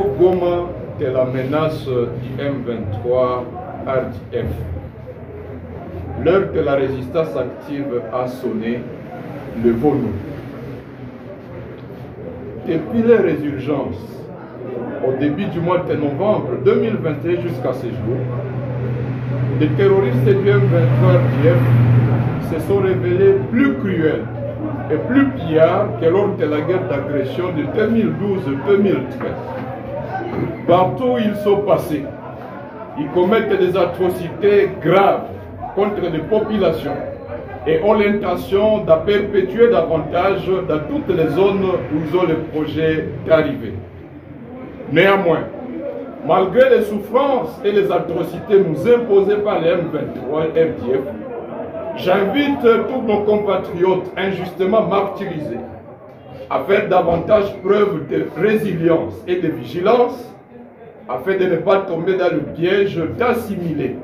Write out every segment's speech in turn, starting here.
Goma de la menace du M23 RDF. L'heure de la résistance active a sonné, le veau. Depuis les résurgences, au début du mois de novembre 2021 jusqu'à ce jour, les terroristes du M23 RDF se sont révélés plus cruels et plus pillards que lors de la guerre d'agression de 2012-2013. Partout où ils sont passés, ils commettent des atrocités graves contre les populations et ont l'intention de perpétuer davantage dans toutes les zones où ils ont le projet d'arriver. Néanmoins, malgré les souffrances et les atrocités nous imposées par les M23 et RDF, j'invite tous nos compatriotes injustement martyrisés à faire davantage preuve de résilience et de vigilance afin de ne pas tomber dans le piège d'assimiler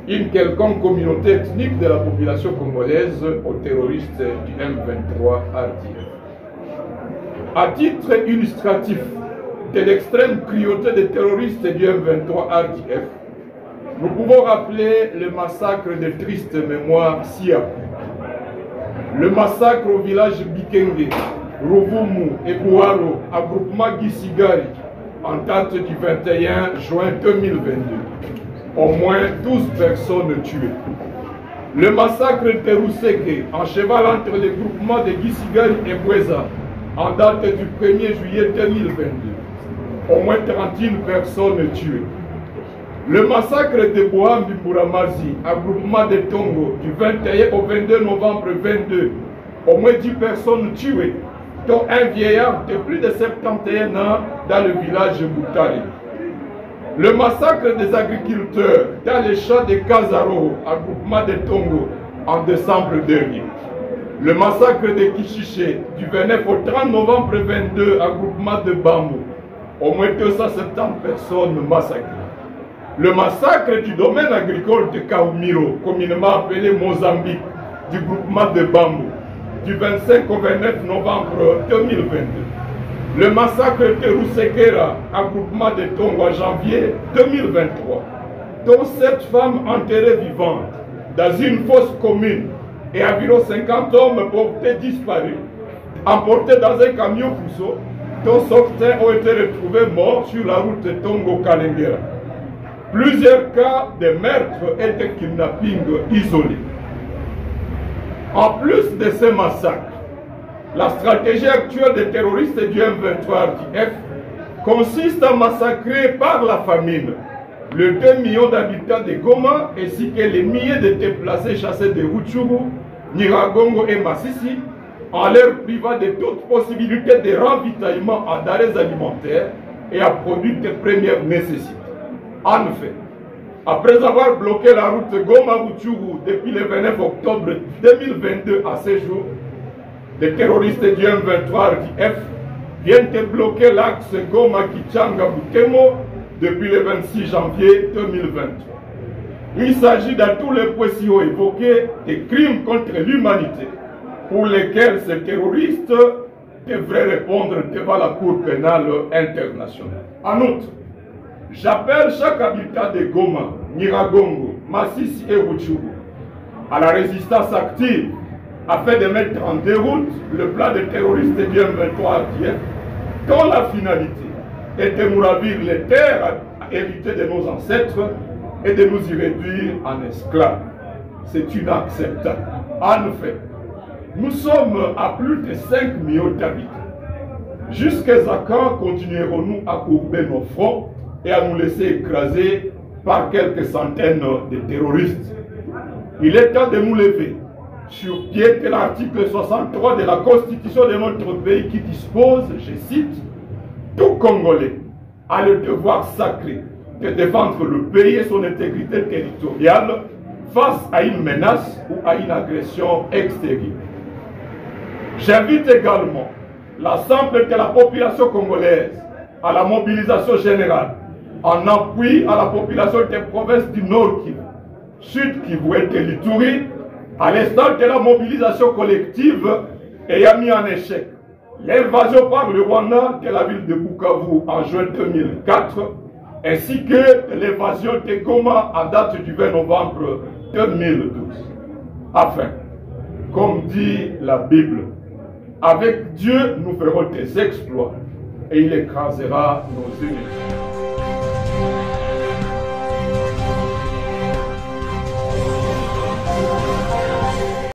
une quelconque communauté ethnique de la population congolaise aux terroristes du M23 RDF. À titre illustratif de l'extrême cruauté des terroristes du M23 RDF, nous pouvons rappeler le massacre de triste mémoire ci-après. Le massacre au village Bikenge, Ruvumu et Bouaro, à groupement Gisigari, en date du 21 juin 2022. Au moins 12 personnes tuées. Le massacre de Rousseke, en cheval entre les groupements de Gisigari et Boueza, en date du 1er juillet 2022. Au moins 31 personnes tuées. Le massacre de Boambi Bouramazi, à groupement de Tongo, du 21 au 22 novembre 2022. Au moins 10 personnes tuées, dont un vieillard de plus de 71 ans dans le village Boutari. Le massacre des agriculteurs dans les champs de Kazaro, à groupement de Tongo, en décembre dernier. Le massacre de Kishiché, du 29 au 30 novembre 2022, à groupement de Bambou. Au moins 270 personnes massacrées. Le massacre du domaine agricole de Kaumiro, communément appelé Mozambique, du groupement de Bambou, du 25 au 29 novembre 2022. Le massacre de Rousekera, un groupement de Tongo en janvier 2023, dont 7 femmes enterrées vivantes dans une fosse commune et environ 50 hommes portés disparus, emportés dans un camion Fuso, dont certains ont été retrouvés morts sur la route Tongo-Kalengera. Plusieurs cas de meurtres et de kidnapping isolés. En plus de ces massacres, la stratégie actuelle des terroristes du M23 RDF consiste à massacrer par la famine les 2 millions d'habitants de Goma ainsi que les milliers de déplacés chassés de Rutshuru, Nyiragongo et Masisi en leur privant de toute possibilité de ravitaillement en denrées alimentaires et à produits de première nécessité. En effet, après avoir bloqué la route Goma-Rutshuru depuis le 29 octobre 2022 à ce jour, les terroristes du M23 RDF viennent de bloquer l'axe Goma-Kichanga-Butemo depuis le 26 janvier 2023. Il s'agit dans tous les points si haut évoqués des crimes contre l'humanité pour lesquels ces terroristes devraient répondre devant la Cour pénale internationale. En outre, j'appelle chaque habitant de Goma, Nyiragongo, Masisi et Rutshuru à la résistance active afin de mettre en déroute le plan des terroristes du M23 RDF dont la finalité est de nous ravir les terres héritées de nos ancêtres et de nous y réduire en esclaves. C'est inacceptable. En effet, nous sommes à plus de 5 millions d'habitants. Jusqu'à quand continuerons-nous à courber nos fronts et à nous laisser écraser par quelques centaines de terroristes? Il est temps de nous lever sur pied de l'article 63 de la Constitution de notre pays qui dispose, je cite, « Tout Congolais a le devoir sacré de défendre le pays et son intégrité territoriale face à une menace ou à une agression extérieure. » J'invite également l'ensemble de la population congolaise à la mobilisation générale en appui à la population des provinces du Nord Kivu, Sud Kivu et de l'Ituri, à l'instant de la mobilisation collective ayant mis en échec L'invasion par le Rwanda de la ville de Bukavu en juin 2004, ainsi que l'invasion de Goma à date du 20 novembre 2012. Enfin, comme dit la Bible, avec Dieu nous ferons des exploits et il écrasera nos ennemis.